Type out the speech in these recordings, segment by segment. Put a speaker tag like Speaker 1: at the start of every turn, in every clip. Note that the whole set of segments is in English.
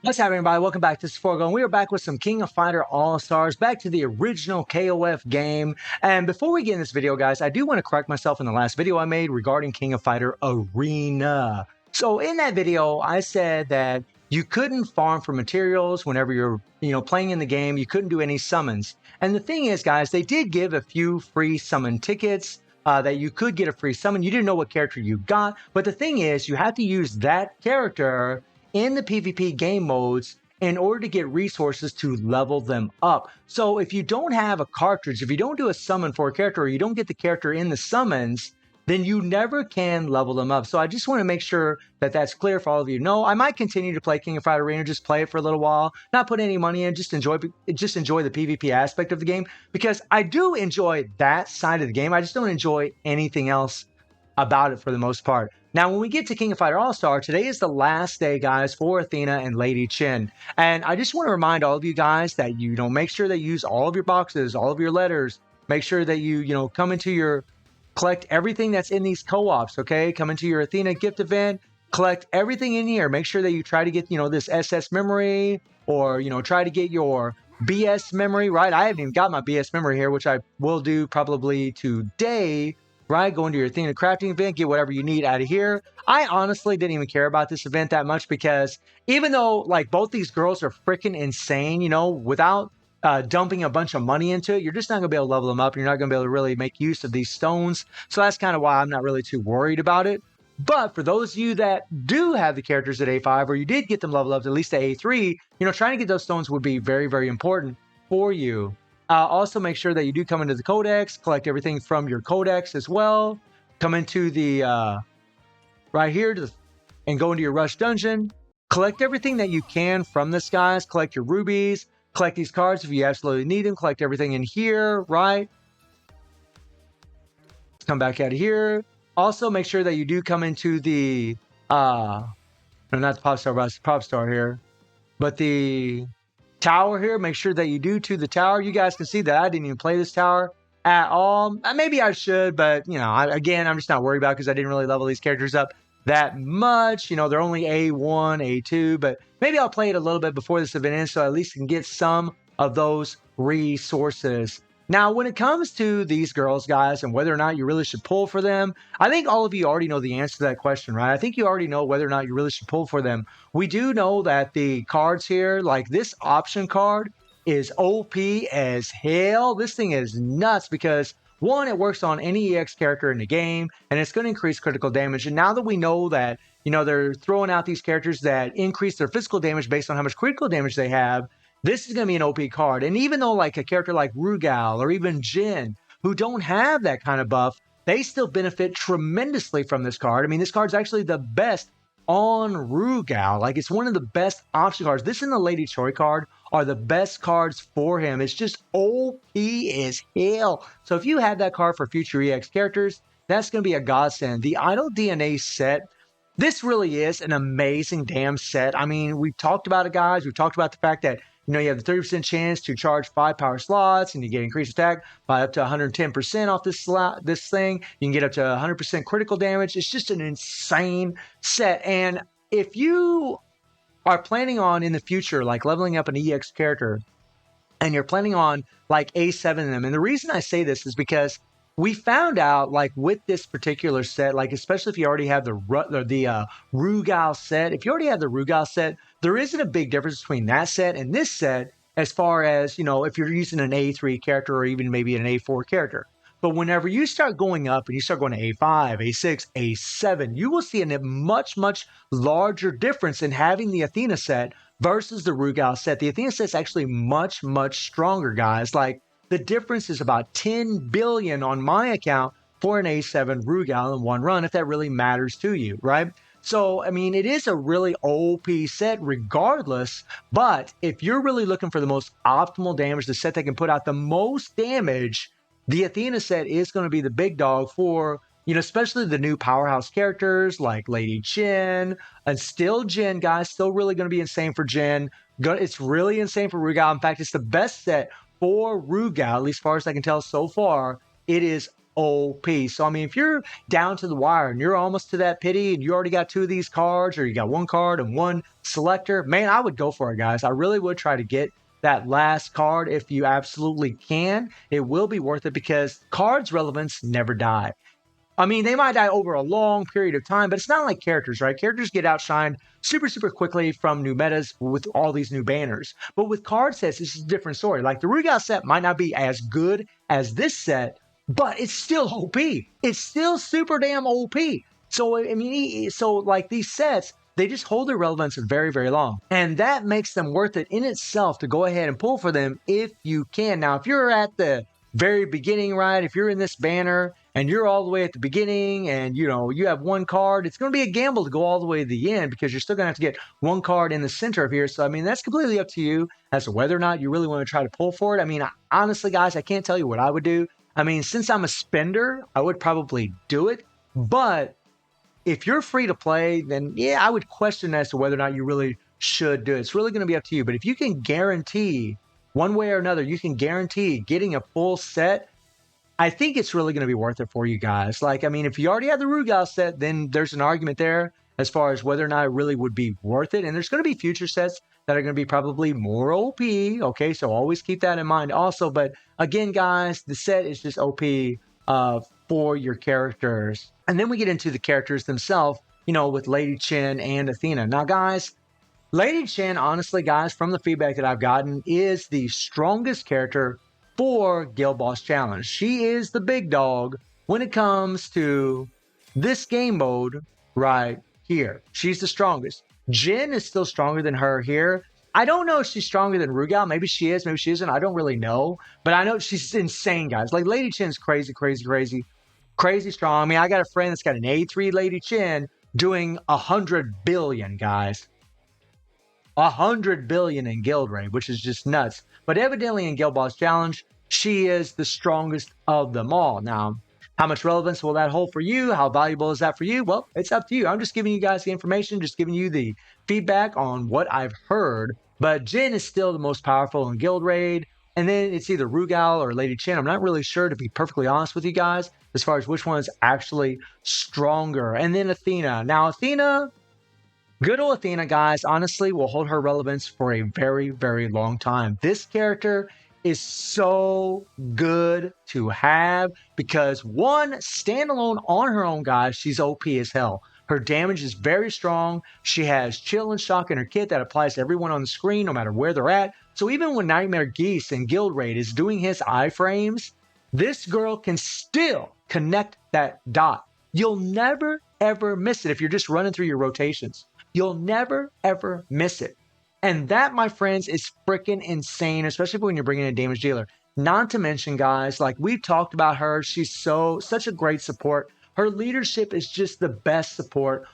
Speaker 1: What's happening, everybody? Welcome back to Forgo. We are back with some King of Fighter All-Stars, back to the original KOF game. And before we get in this video, guys, I do want to correct myself in the last video I made regarding King of Fighter Arena. So in that video, I said that you couldn't farm for materials whenever you're, playing in the game. You couldn't do any summons. And the thing is, guys, they did give a few free summon tickets. That you could get a free summon. You didn't know what character you got, but the thing is, you have to use that character in the PvP game modes in order to get resources to level them up. So if you don't have a cartridge, if you don't do a summon for a character, or you don't get the character in the summons, then you never can level them up. So I just want to make sure that that's clear for all of you. No, I might continue to play King of Fighter Arena, just play it for a little while, not put any money in, just enjoy the PvP aspect of the game, because I do enjoy that side of the game. I just don't enjoy anything else about it for the most part. Now, when we get to King of Fighter All-Star, today is the last day, guys, for Athena and Lady Chin. And I just want to remind all of you guys that make sure that you use all of your boxes, all of your letters. Make sure that you come into collect everything that's in these co-ops, okay? Come into your Athena gift event, collect everything in here. Make sure that you try to get, this SS memory, or, try to get your BS memory, right? I haven't even got my BS memory here, which I will do probably today, right? Go into your Athena crafting event, get whatever you need out of here. I honestly didn't even care about this event that much, because even though like both these girls are freaking insane, without dumping a bunch of money into it, you're just not going to be able to level them up. You're not going to be able to really make use of these stones. So that's kind of why I'm not really too worried about it. But for those of you that do have the characters at A5, or you did get them leveled up to at least to A3, trying to get those stones would be very, very important for you. Also, make sure that you do come into the codex, collect everything from your codex as well. Come into the right here and go into your rush dungeon. Collect everything that you can from this, guys. Collect your rubies. Collect these cards if you absolutely need them. Collect everything in here, right? Come back out of here. Also, make sure that you do come into the no, not the pop star, but it's the prop star here, but the tower here. Make sure that you do to the tower. You guys can see that I didn't even play this tower at all. Maybe I should, but again, I'm just not worried about it because I didn't really level these characters up that much. They're only A1, A2, but maybe I'll play it a little bit before this event ends, so at least I can get some of those resources. Now, when it comes to these girls, guys, and whether or not you really should pull for them, I think all of you already know the answer to that question, right? I think you already know whether or not you really should pull for them. We do know that the cards here, like this option card, is OP as hell. This thing is nuts because, one, it works on any EX character in the game, and it's going to increase critical damage. And now that we know that, they're throwing out these characters that increase their physical damage based on how much critical damage they have, this is going to be an OP card. And even though like a character like Rugal or even Jin, who don't have that kind of buff, they still benefit tremendously from this card. I mean, this card's actually the best on Rugal. Like, it's one of the best option cards. This and the Lady Choi card are the best cards for him. It's just OP as hell. So if you have that card for future EX characters, that's going to be a godsend. The Idol DNA set, this really is an amazing damn set. I mean, we've talked about it, guys. We've talked about the fact that you have the 30% chance to charge 5 power slots, and you get increased attack by up to 110% off this thing. You can get up to 100% critical damage. It's just an insane set. And if you are planning on in the future, like leveling up an EX character, and you're planning on like A7 them, and the reason I say this is because we found out, like, with this particular set, like, especially if you already have the Rugal set, if you already have the Rugal set, there isn't a big difference between that set and this set as far as, if you're using an A3 character or even maybe an A4 character. But whenever you start going up and you start going to A5, A6, A7, you will see a much, much larger difference in having the Athena set versus the Rugal set. The Athena set's actually much, much stronger, guys. Like, the difference is about 10 billion on my account for an A7 Rugal in one run, if that really matters to you, right? So, I mean, it is a really OP set regardless, but if you're really looking for the most optimal damage, the set that can put out the most damage, the Athena set is going to be the big dog for, especially the new powerhouse characters like Lady Chin and still Jin, guys, still really going to be insane for Jin. It's really insane for Rugal. In fact, it's the best set for Rugal, at least as far as I can tell so far. It is OP. So, I mean, if you're down to the wire and you're almost to that pity and you already got 2 of these cards or you got 1 card and 1 selector, man, I would go for it, guys. I really would try to get that last card if you absolutely can. It will be worth it because cards relevance never die. I mean, they might die over a long period of time, but it's not like characters, right? Characters get outshined super, super quickly from new metas with all these new banners. But with card sets, this is a different story. Like the Rugal set might not be as good as this set, but it's still OP. It's still super damn OP. So, I mean, so like these sets, they just hold their relevance very, very long. And that makes them worth it in itself to go ahead and pull for them if you can. Now, if you're at the very beginning, right? If you're in this banner and you're all the way at the beginning and you have 1 card, it's going to be a gamble to go all the way to the end because you're still going to have to get 1 card in the center of here. So, I mean, that's completely up to you as to whether or not you really want to try to pull for it. I mean, honestly, guys, I can't tell you what I would do. I mean, since I'm a spender, I would probably do it. But if you're free to play, then yeah, I would question as to whether or not you really should do it. It's really going to be up to you. But if you can guarantee one way or another, you can guarantee getting a full set, I think it's really going to be worth it for you guys. Like, I mean, if you already have the Rugal set, then there's an argument there as far as whether or not it really would be worth it. And there's going to be future sets that are going to be probably more OP. Okay, so always keep that in mind also. But again, guys, the set is just OP for your characters. And then we get into the characters themselves, with Lady Chen and Athena. Now, guys, Lady Chen, honestly, guys, from the feedback that I've gotten, is the strongest character for Guild Boss Challenge. She is the big dog when it comes to this game mode right here. She's the strongest. Jin is still stronger than her here. I don't know if she's stronger than Rugal. Maybe she is, maybe she isn't. I don't really know. But I know she's insane, guys. Like, Lady Chen's crazy, crazy, crazy, crazy strong. I mean, I got a friend that's got an A3 Lady Chen doing 100 billion, guys. 100 billion in guild rate, which is just nuts. But evidently in Guild Boss Challenge, she is the strongest of them all. Now, how much relevance will that hold for you? How valuable is that for you? Well, it's up to you. I'm just giving you guys the information, just giving you the feedback on what I've heard. But Jin is still the most powerful in guild raid. And then it's either Rugal or Lady Chen. I'm not really sure, to be perfectly honest with you guys, as far as which one is actually stronger. And then Athena. Now, Athena, good old Athena, guys, honestly, will hold her relevance for a very, very long time. This character is so good to have because, one, standalone on her own, guys, she's OP as hell. Her damage is very strong. She has Chill and Shock in her kit that applies to everyone on the screen, no matter where they're at. So even when Nightmare Geese in Guild Raid is doing his iframes, this girl can still connect that dot. You'll never, ever miss it if you're just running through your rotations. You'll never, ever miss it. And that, my friends, is freaking insane, especially when you're bringing in a damage dealer. Not to mention, guys, like we've talked about her, she's such a great support. Her leadership is just the best support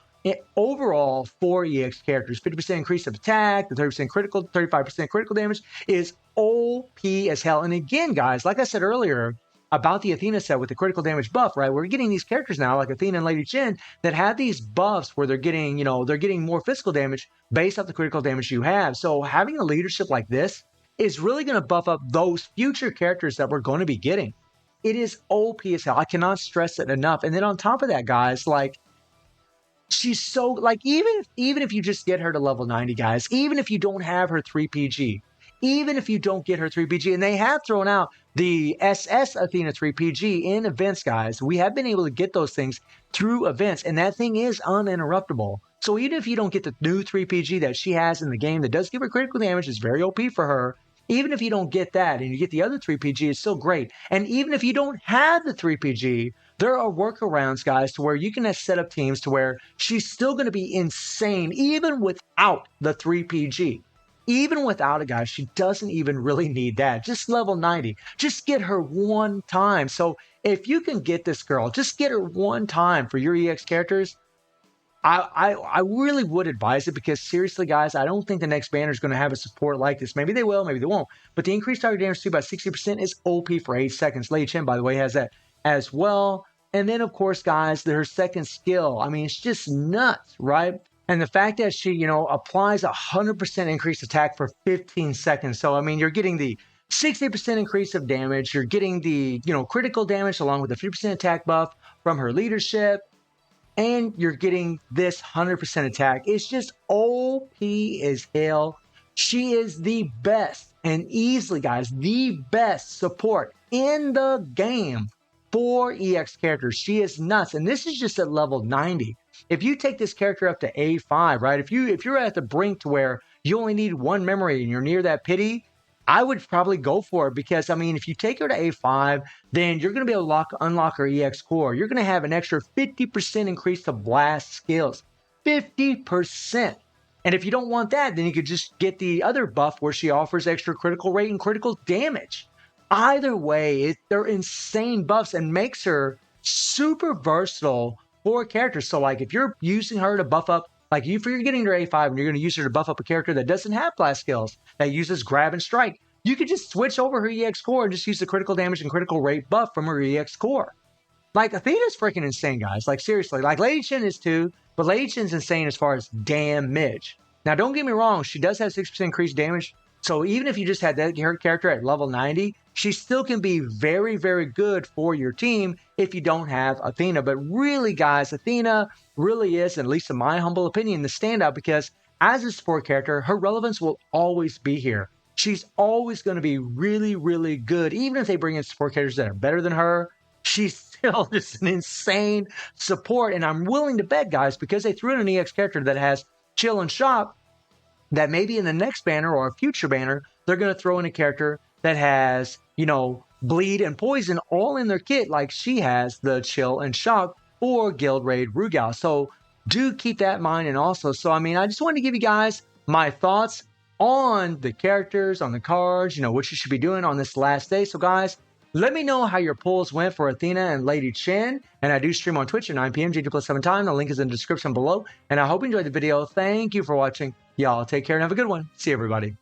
Speaker 1: overall for EX characters. 50% increase of attack, the 30% critical, 35% critical damage is OP as hell. And again, guys, like I said earlier, about the Athena set with the critical damage buff, right? We're getting these characters now, like Athena and Lady Chen, that have these buffs where they're getting, they're getting more physical damage based off the critical damage you have. So having a leadership like this is really going to buff up those future characters that we're going to be getting. It is OP as hell. I cannot stress it enough. And then on top of that, guys, like, she's so, like, even if you just get her to level 90, guys, even if you don't have her 3PG, even if you don't get her 3PG, and they have thrown out the SS Athena 3PG in events, guys. We have been able to get those things through events, and that thing is uninterruptible. So even if you don't get the new 3PG that she has in the game that does give her critical damage, is very OP for her, even if you don't get that and you get the other 3PG, it's still great. And even if you don't have the 3PG, there are workarounds, guys, to where you can set up teams to where she's still going to be insane, even without the 3PG. Even without it, guys, she doesn't even really need that. Just level 90. Just get her one time. So if you can get this girl, just get her one time for your EX characters. I really would advise it because, seriously, guys, I don't think the next banner is going to have a support like this. Maybe they will, maybe they won't. But the increased target damage too by 60% is OP for 8 seconds. Lei Chen, by the way, has that as well. And then, of course, guys, her second skill. I mean, it's just nuts, right? And the fact that she, applies 100% increased attack for 15 seconds. So, I mean, you're getting the 60% increase of damage. You're getting the, critical damage along with a 50% attack buff from her leadership. And you're getting this 100% attack. It's just OP as hell. She is the best, and easily, guys, the best support in the game for EX characters. She is nuts, and this is just at level 90. If you take this character up to A5, right? If you're at the brink to where you only need one memory and you're near that pity, I would probably go for it because, I mean, if you take her to A5, then you're going to be able to unlock her EX core. You're going to have an extra 50% increase to blast skills. 50%. And if you don't want that, then you could just get the other buff where she offers extra critical rate and critical damage. Either way, they're insane buffs and makes her super versatile for characters. So, like, if you're using her to buff up, like if you're getting her A5 and you're going to use her to buff up a character that doesn't have blast skills, that uses grab and strike, you could just switch over her EX core and just use the critical damage and critical rate buff from her EX core. Like, Athena's freaking insane, guys. Like, seriously. Like, Lady Chen is too, but Lady Chen's insane as far as damage. Now, don't get me wrong. She does have 6% increased damage. So even if you just had that character at level 90, she still can be very, very good for your team if you don't have Athena. But really, guys, Athena really is, at least in my humble opinion, the standout because as a support character, her relevance will always be here. She's always going to be really, really good. Even if they bring in support characters that are better than her, she's still just an insane support. And I'm willing to bet, guys, because they threw in an EX character that has chill and shop, that maybe in the next banner or a future banner, they're going to throw in a character that has, bleed and poison all in their kit, like she has the chill and shock or guild raid Rugal. So do keep that in mind. And also, so I mean, I just wanted to give you guys my thoughts on the characters, on the cards, what you should be doing on this last day. So guys, let me know how your polls went for Athena and Lady Chen. And I do stream on Twitch at 9 p.m. JT+7 time. The link is in the description below. And I hope you enjoyed the video. Thank you for watching. Y'all take care and have a good one. See you, everybody.